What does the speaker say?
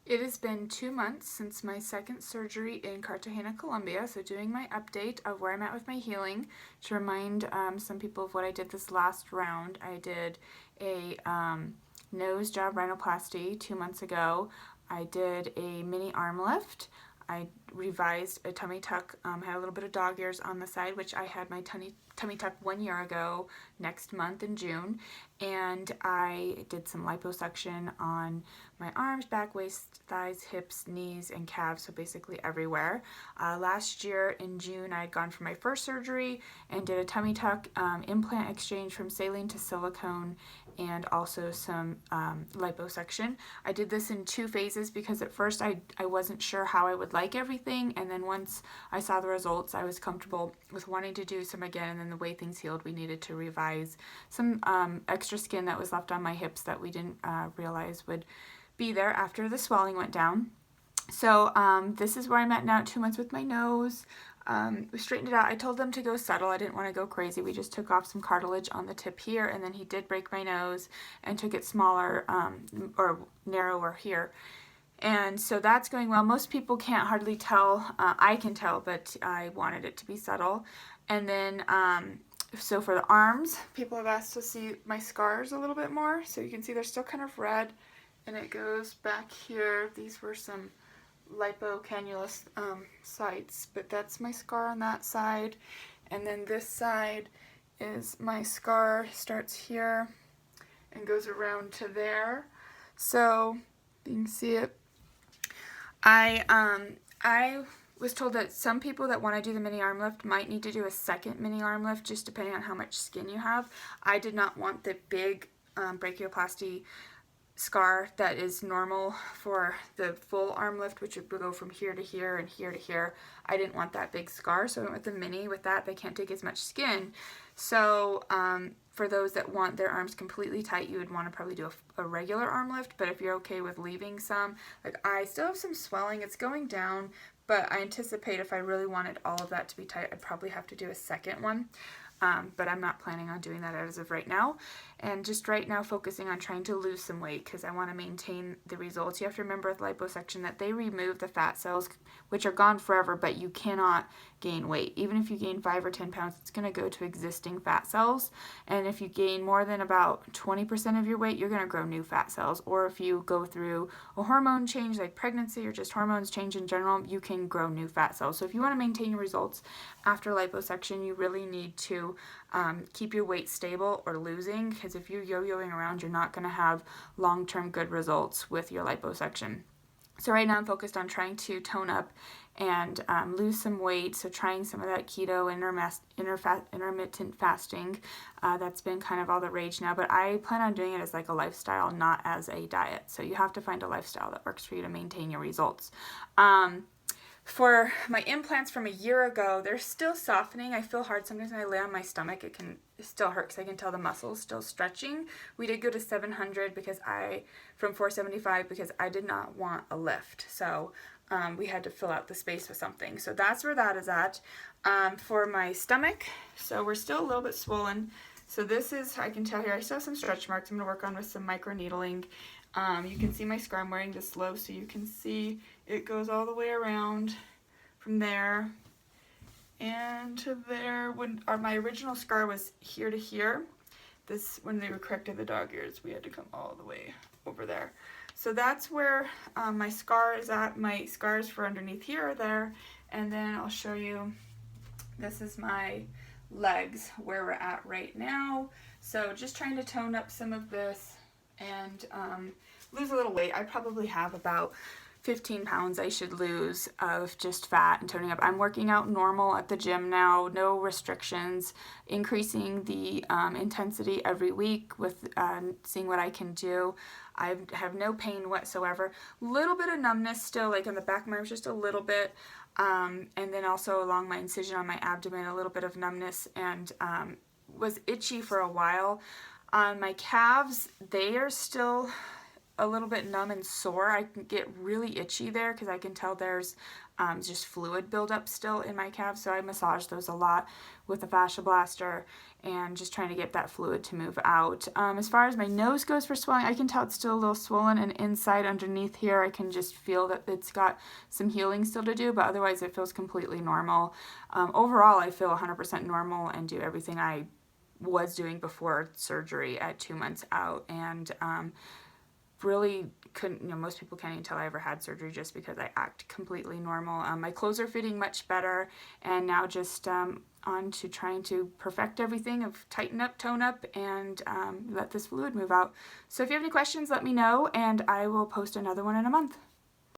It has been 2 months since my second surgery in Cartagena, Colombia, so doing my update of where I'm at with my healing. To remind some people of what I did this last round, I did a nose job rhinoplasty 2 months ago. I did a mini arm lift. I revised a tummy tuck, had a little bit of dog ears on the side, which I had my tummy tuck 1 year ago next month in June, and I did some liposuction on my arms, back, waist, thighs, hips, knees, and calves, so basically everywhere. Last year in June, I had gone for my first surgery and did a tummy tuck, implant exchange from saline to silicone, and also some liposuction. I did this in 2 phases because at first I wasn't sure how I would like everything, and then once I saw the results, I was comfortable with wanting to do some again, and then the way things healed, we needed to revise some extra skin that was left on my hips that we didn't realize would be there after the swelling went down. So this is where I'm at now at 2 months with my nose. We straightened it out. I told them to go subtle. I didn't want to go crazy. We just took off some cartilage on the tip here, and then he did break my nose and took it smaller or narrower here. And so that's going well. Most people can't hardly tell. I can tell, but I wanted it to be subtle. And then so for the arms, people have asked to see my scars a little bit more. So you can see they're still kind of red, and it goes back here. These were some lipo cannula sites, but that's my scar on that side. And then this side is my scar, starts here and goes around to there. So you can see it. I was told that some people that want to do the mini arm lift might need to do a second mini arm lift, just depending on how much skin you have. I did not want the big brachioplasty scar that is normal for the full arm lift, which would go from here to here and here to here. I didn't want that big scar, so I went with the mini. With that, they can't take as much skin. So for those that want their arms completely tight, you would want to probably do a regular arm lift, but if you're okay with leaving some, like I still have some swelling, it's going down, but I anticipate if I really wanted all of that to be tight, I'd probably have to do a second one. But I'm not planning on doing that as of right now, and just right now focusing on trying to lose some weight because I want to maintain the results. You have to remember with liposuction that they remove the fat cells, which are gone forever, but you cannot gain weight. Even if you gain 5 or 10 pounds, it's going to go to existing fat cells, and if you gain more than about 20% of your weight, you're going to grow new fat cells. Or if you go through a hormone change like pregnancy or just hormones change in general, you can grow new fat cells. So if you want to maintain your results after liposuction, you really need to keep your weight stable or losing, because if you're yo-yoing around, you're not going to have long-term good results with your liposuction. So right now I'm focused on trying to tone up and lose some weight, so trying some of that keto intermittent fasting. That's been kind of all the rage now, but I plan on doing it as like a lifestyle, not as a diet. So you have to find a lifestyle that works for you to maintain your results. For my implants from a year ago, they're still softening. I feel hard sometimes when I lay on my stomach. It still hurt because I can tell the muscles still stretching. We did go to 700 from 475 because I did not want a lift. So we had to fill out the space with something. So that's where that is at. For my stomach, so we're still a little bit swollen. So this is, I can tell here, I still have some stretch marks I'm going to work on with some micro needling. You can see my scar. I'm wearing this low, so you can see it goes all the way around from there and to there. My original scar was here to here. When they corrected the dog ears, we had to come all the way over there. So that's where my scar is at. My scars for underneath here are there, and then I'll show you. This is my legs where we're at right now. So just trying to tone up some of this and lose a little weight. I probably have about 15 pounds I should lose of just fat and toning up. I'm working out normal at the gym now, no restrictions, increasing the intensity every week with seeing what I can do. I have no pain whatsoever. Little bit of numbness still, like on the back of my arms, just a little bit. And then also along my incision on my abdomen, a little bit of numbness, and was itchy for a while. On my calves, they are still a little bit numb and sore. I can get really itchy there because I can tell there's just fluid buildup still in my calves, so I massage those a lot with a fascia blaster and just trying to get that fluid to move out. As far as my nose goes for swelling, I can tell it's still a little swollen, and inside underneath here I can just feel that it's got some healing still to do, but otherwise it feels completely normal. Overall, I feel 100% normal and do everything I was doing before surgery at 2 months out, and really couldn't, most people can't even tell I ever had surgery just because I act completely normal. My clothes are fitting much better, and now just on to trying to perfect everything of tighten up, tone up, and let this fluid move out. So if you have any questions, let me know, and I will post another one in a month.